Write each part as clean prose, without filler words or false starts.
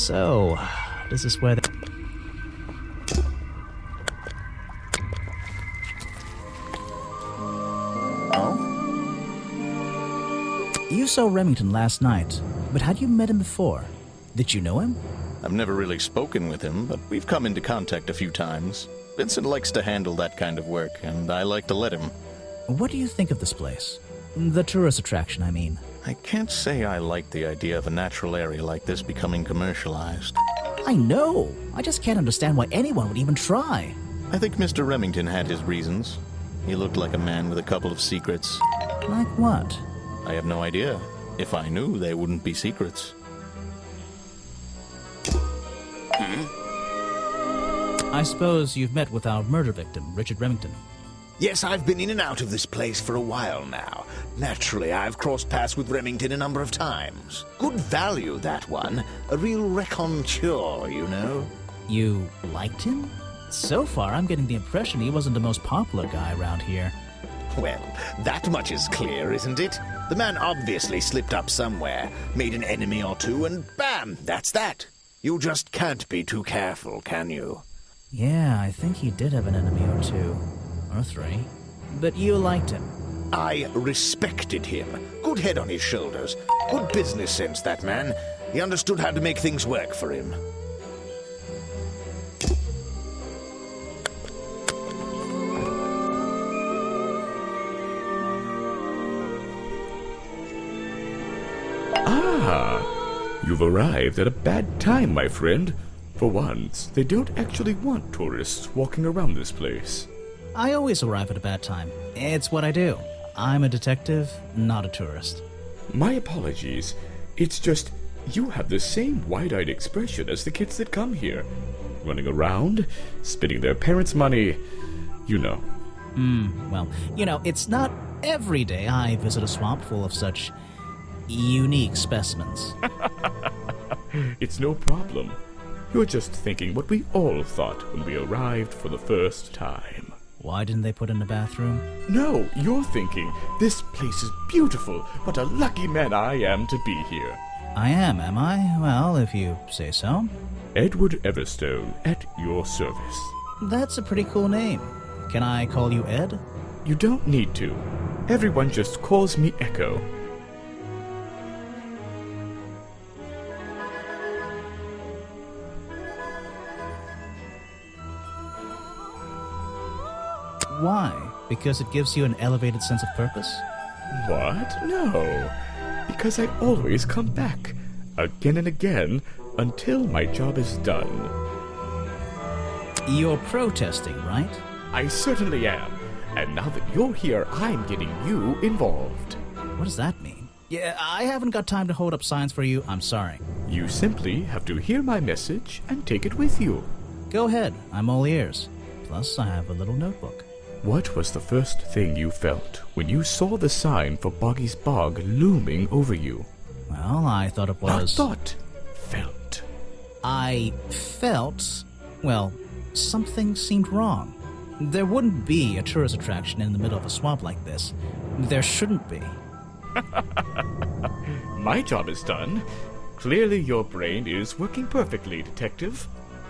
So, this is where the... Oh? You saw Remington last night, but had you met him before? Did you know him? I've never really spoken with him, but we've come into contact a few times. Vincent likes to handle that kind of work, and I like to let him. What do you think of this place? The tourist attraction, I mean. I can't say I like the idea of a natural area like this becoming commercialized. I know! I just can't understand why anyone would even try. I think Mr. Remington had his reasons. He looked like a man with a couple of secrets. Like what? I have no idea. If I knew, they wouldn't be secrets. I suppose you've met with our murder victim, Richard Remington. Yes, I've been in and out of this place for a while now. Naturally, I've crossed paths with Remington a number of times. Good value, that one. A real raconteur, you know. You liked him? So far, I'm getting the impression he wasn't the most popular guy around here. Well, that much is clear, isn't it? The man obviously slipped up somewhere, made an enemy or two, and bam, that's that. You just can't be too careful, can you? Yeah, I think he did have an enemy or two. Or three. But you liked him. I respected him. Good head on his shoulders. Good business sense, that man. He understood how to make things work for him. Ah, you've arrived at a bad time, my friend. For once, they don't actually want tourists walking around this place. I always arrive at a bad time. It's what I do. I'm a detective, not a tourist. My apologies. It's just, you have the same wide-eyed expression as the kids that come here. Running around, spending their parents' money, you know. Well, it's not every day I visit a swamp full of such unique specimens. It's no problem. You're just thinking what we all thought when we arrived for the first time. Why didn't they put in a bathroom? No, you're thinking, this place is beautiful. What a lucky man I am to be here. I am I? Well, if you say so. Edward Everstone, at your service. That's a pretty cool name. Can I call you Ed? You don't need to. Everyone just calls me Echo. Why? Because it gives you an elevated sense of purpose? What? No. Because I always come back, again and again, until my job is done. You're protesting, right? I certainly am. And now that you're here, I'm getting you involved. What does that mean? Yeah, I haven't got time to hold up signs for you. I'm sorry. You simply have to hear my message and take it with you. Go ahead. I'm all ears. Plus, I have a little notebook. What was the first thing you felt when you saw the sign for Boggy's Bog looming over you? Well, I thought it was... Not thought. Felt. I felt... Well, something seemed wrong. There wouldn't be a tourist attraction in the middle of a swamp like this. There shouldn't be. My job is done. Clearly your brain is working perfectly, Detective.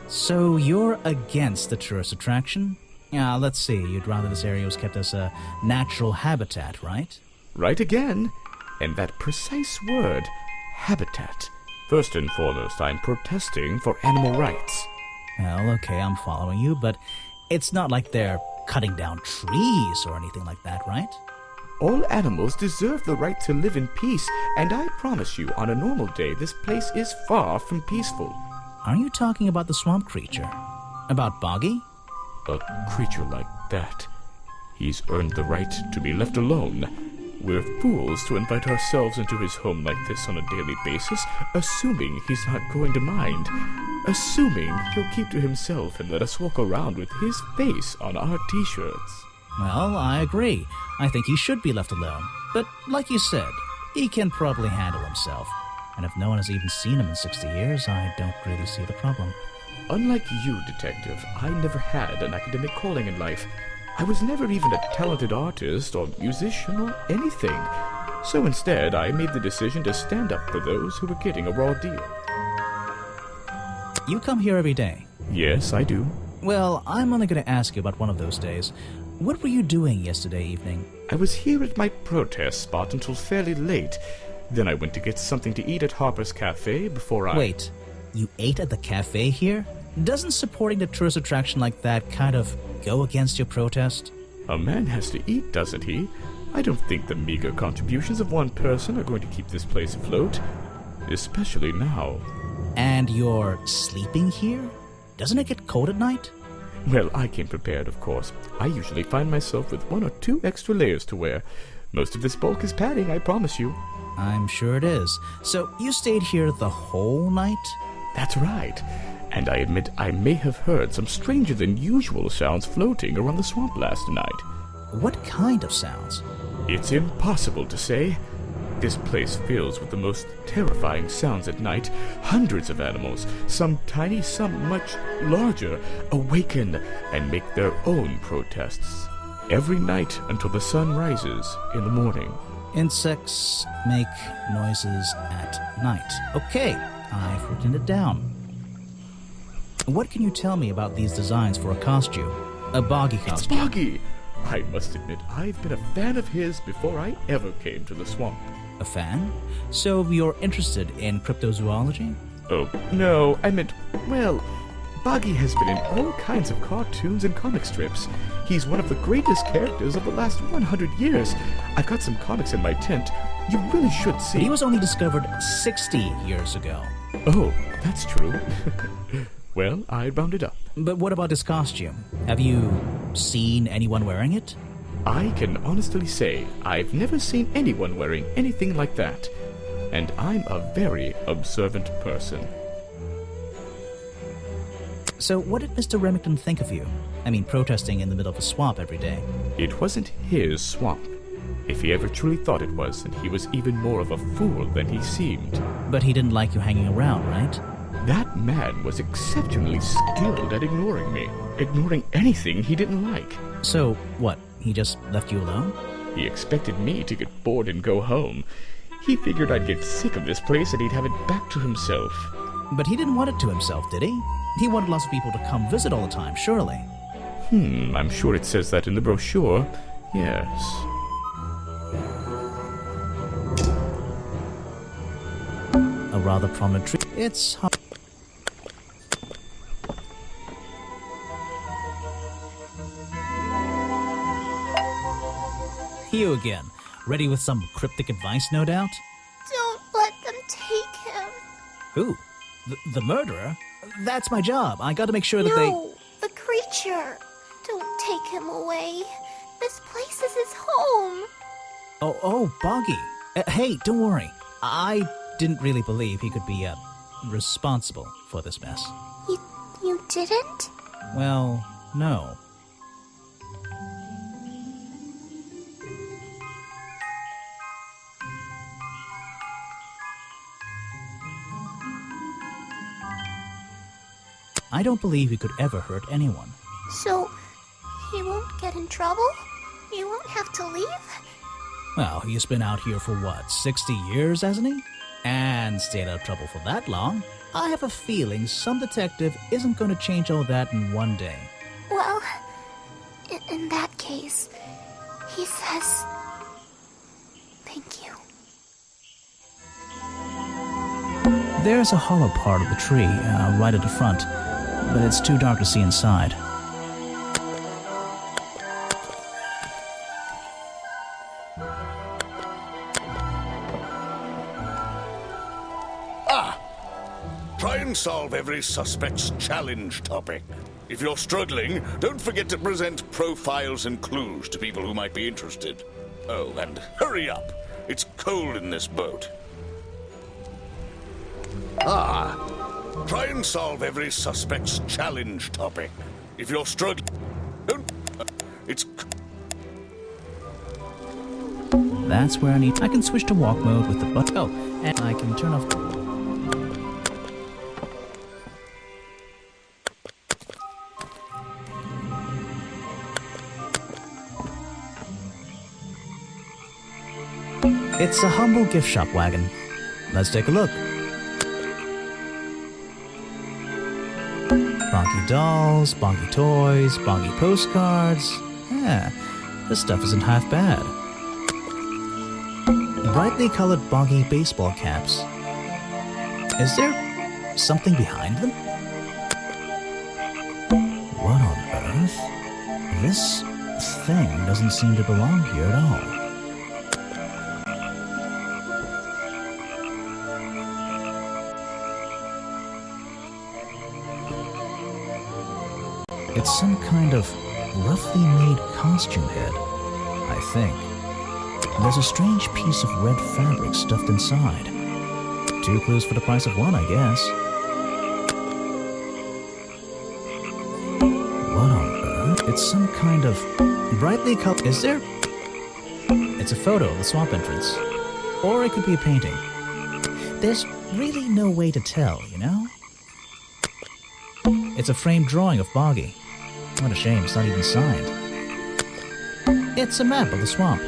So you're against the tourist attraction? Let's see. You'd rather this area was kept as a natural habitat, right? Right again. And that precise word, habitat. First and foremost, I'm protesting for animal rights. Well, okay, I'm following you, but it's not like they're cutting down trees or anything like that, right? All animals deserve the right to live in peace, and I promise you, on a normal day, this place is far from peaceful. Are you talking about the swamp creature? About Boggy? A creature like that. He's earned the right to be left alone. We're fools to invite ourselves into his home like this on a daily basis, assuming he's not going to mind. Assuming he'll keep to himself and let us walk around with his face on our t-shirts. Well, I agree. I think he should be left alone. But like you said, he can probably handle himself. And if no one has even seen him in 60 years, I don't really see the problem. Unlike you, Detective, I never had an academic calling in life. I was never even a talented artist or musician or anything. So instead, I made the decision to stand up for those who were getting a raw deal. you come here every day. Yes, I do. Well, I'm only going to ask you about one of those days. What were you doing yesterday evening? I was here at my protest spot until fairly late. Then I went to get something to eat at Harper's Cafe before I... Wait, you ate at the cafe here? Doesn't supporting the tourist attraction like that kind of go against your protest? A man has to eat, doesn't he? I don't think the meager contributions of one person are going to keep this place afloat. Especially now. And you're sleeping here? Doesn't it get cold at night? Well, I came prepared, of course. I usually find myself with 1 or 2 extra layers to wear. Most of this bulk is padding, I promise you. I'm sure it is. So you stayed here the whole night? That's right. And I admit I may have heard some stranger than usual sounds floating around the swamp last night. What kind of sounds? It's impossible to say. This place fills with the most terrifying sounds at night. Hundreds of animals, some tiny, some much larger, awaken and make their own protests. Every night until the sun rises in the morning. Insects make noises at night. Okay, I've written it down. What can you tell me about these designs for a costume? A Boggy costume. It's Boggy! I must admit, I've been a fan of his before I ever came to the swamp. A fan? So you're interested in cryptozoology? Oh, no, I meant, well, Boggy has been in all kinds of cartoons and comic strips. He's one of the greatest characters of the last 100 years. I've got some comics in my tent. You really should see. But he was only discovered 60 years ago. Oh, that's true. Well, I rounded up. But what about his costume? Have you seen anyone wearing it? I can honestly say I've never seen anyone wearing anything like that. And I'm a very observant person. So what did Mr. Remington think of you? I mean, protesting in the middle of a swamp every day. It wasn't his swamp. If he ever truly thought it was, then he was even more of a fool than he seemed. But he didn't like you hanging around, right? That man was exceptionally skilled at ignoring me. Ignoring anything he didn't like. So, what? He just left you alone? He expected me to get bored and go home. He figured I'd get sick of this place and he'd have it back to himself. But he didn't want it to himself, did he? He wanted lots of people to come visit all the time, surely. I'm sure it says that in the brochure. Yes. A rather prominent tree. It's hard. You again. Ready with some cryptic advice, no doubt? Don't let them take him. Who? The murderer? That's my job. I gotta make sure that No, the creature. Don't take him away. This place is his home. Oh, Boggy. Hey, don't worry. I didn't really believe he could be, responsible for this mess. You didn't? Well, no. I don't believe he could ever hurt anyone. So, he won't get in trouble? You won't have to leave? Well, he's been out here for what, 60 years, hasn't he? And stayed out of trouble for that long. I have a feeling some detective isn't going to change all that in one day. Well, in that case, he says... Thank you. There's a hollow part of the tree, right at the front, but it's too dark to see inside. Try and solve every suspect's challenge topic. If you're struggling, don't forget to present profiles and clues to people who might be interested. Oh, and hurry up. It's cold in this boat. Try and solve every suspect's challenge topic. If you're struggling, don't... It's... That's where I can switch to walk mode with the button. Oh, and I can turn off... It's a humble gift shop wagon. Let's take a look. Bonky dolls, bonky toys, bonky postcards. Yeah, this stuff isn't half bad. Brightly colored bonky baseball caps. Is there something behind them? What on earth? This thing doesn't seem to belong here at all. It's some kind of roughly made costume head, I think. There's a strange piece of red fabric stuffed inside. 2 clues for the price of 1, I guess. What on earth? It's some kind of brightly colored... Is there... It's a photo of the swamp entrance. Or it could be a painting. There's really no way to tell, you know? It's a framed drawing of Boggy. What a shame, it's not even signed. It's a map of the swamp.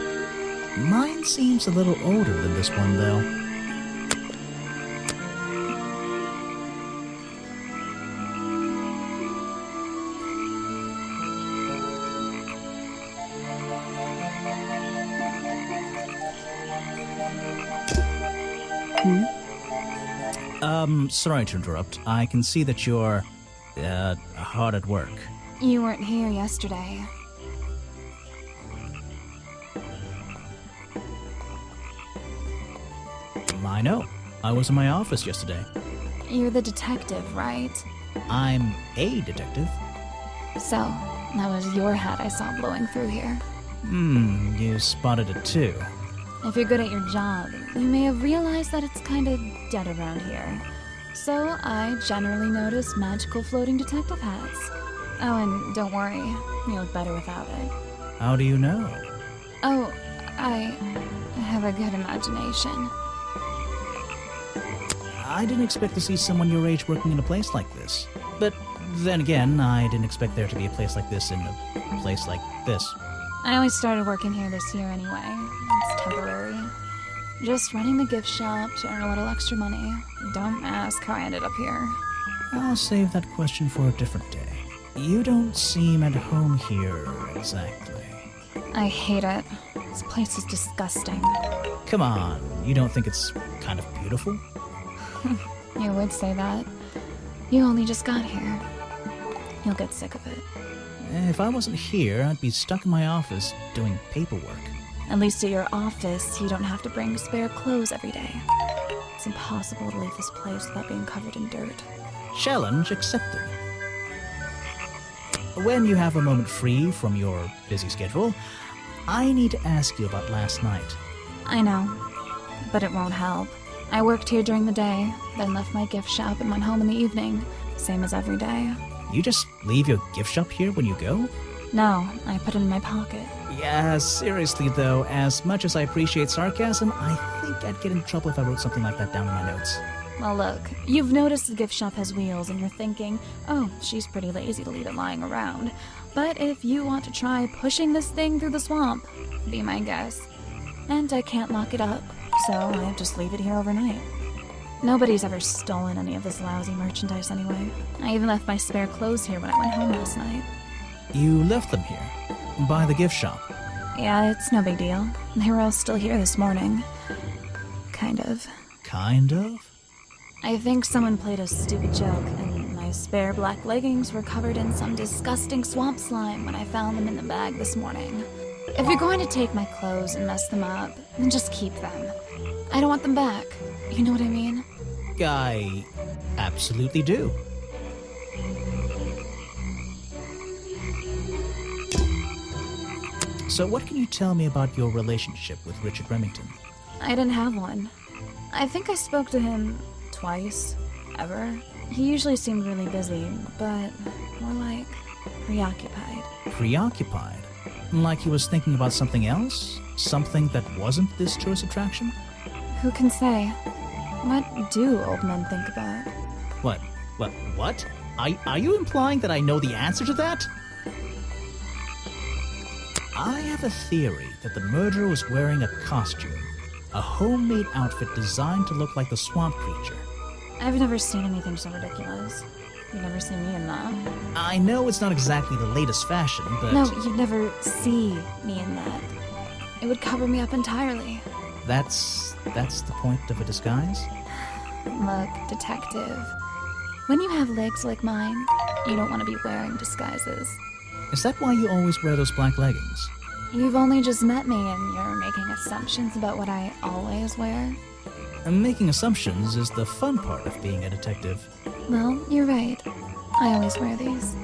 Mine seems a little older than this one, though. Sorry to interrupt. I can see that you're, hard at work. You weren't here yesterday. I know. I was in my office yesterday. You're the detective, right? I'm a detective. So, that was your hat I saw blowing through here. You spotted it too. If you're good at your job, you may have realized that it's kinda dead around here. So, I generally notice magical floating detective hats. Oh, and don't worry, you look better without it. How do you know? Oh, I have a good imagination. I didn't expect to see someone your age working in a place like this. But then again, I didn't expect there to be a place like this in a place like this. I only started working here this year anyway. It's temporary. Just running the gift shop to earn a little extra money. Don't ask how I ended up here. I'll save that question for a different day. You don't seem at home here, exactly. I hate it. This place is disgusting. Come on, you don't think it's kind of beautiful? You would say that. You only just got here. You'll get sick of it. If I wasn't here, I'd be stuck in my office doing paperwork. At least at your office, you don't have to bring spare clothes every day. It's impossible to leave this place without being covered in dirt. Challenge accepted. When you have a moment free from your busy schedule, I need to ask you about last night. I know, but it won't help. I worked here during the day, then left my gift shop and went home in the evening, same as every day. You just leave your gift shop here when you go? No, I put it in my pocket. Yeah, seriously though, as much as I appreciate sarcasm, I think I'd get in trouble if I wrote something like that down in my notes. Well, look, you've noticed the gift shop has wheels and you're thinking, oh, she's pretty lazy to leave it lying around. But if you want to try pushing this thing through the swamp, be my guest. And I can't lock it up, so I just leave it here overnight. Nobody's ever stolen any of this lousy merchandise anyway. I even left my spare clothes here when I went home last night. You left them here? By the gift shop? Yeah, it's no big deal. They were all still here this morning. Kind of. Kind of? I think someone played a stupid joke, and my spare black leggings were covered in some disgusting swamp slime when I found them in the bag this morning. If you're going to take my clothes and mess them up, then just keep them. I don't want them back. You know what I mean? I absolutely do. So what can you tell me about your relationship with Richard Remington? I didn't have one. I think I spoke to him twice, ever. He usually seemed really busy, but more like preoccupied. Preoccupied? Like he was thinking about something else? Something that wasn't this tourist attraction? Who can say? What do old men think about? What? What? Are you implying that I know the answer to that? I have a theory that the murderer was wearing a costume. A homemade outfit designed to look like the swamp creature. I've never seen anything so ridiculous. You've never seen me in that. I know it's not exactly the latest fashion, but... No, you'd never see me in that. It would cover me up entirely. That's the point of a disguise? Look, detective. When you have legs like mine, you don't want to be wearing disguises. Is that why you always wear those black leggings? You've only just met me and you're making assumptions about what I always wear. And making assumptions is the fun part of being a detective. Well, you're right. I always wear these.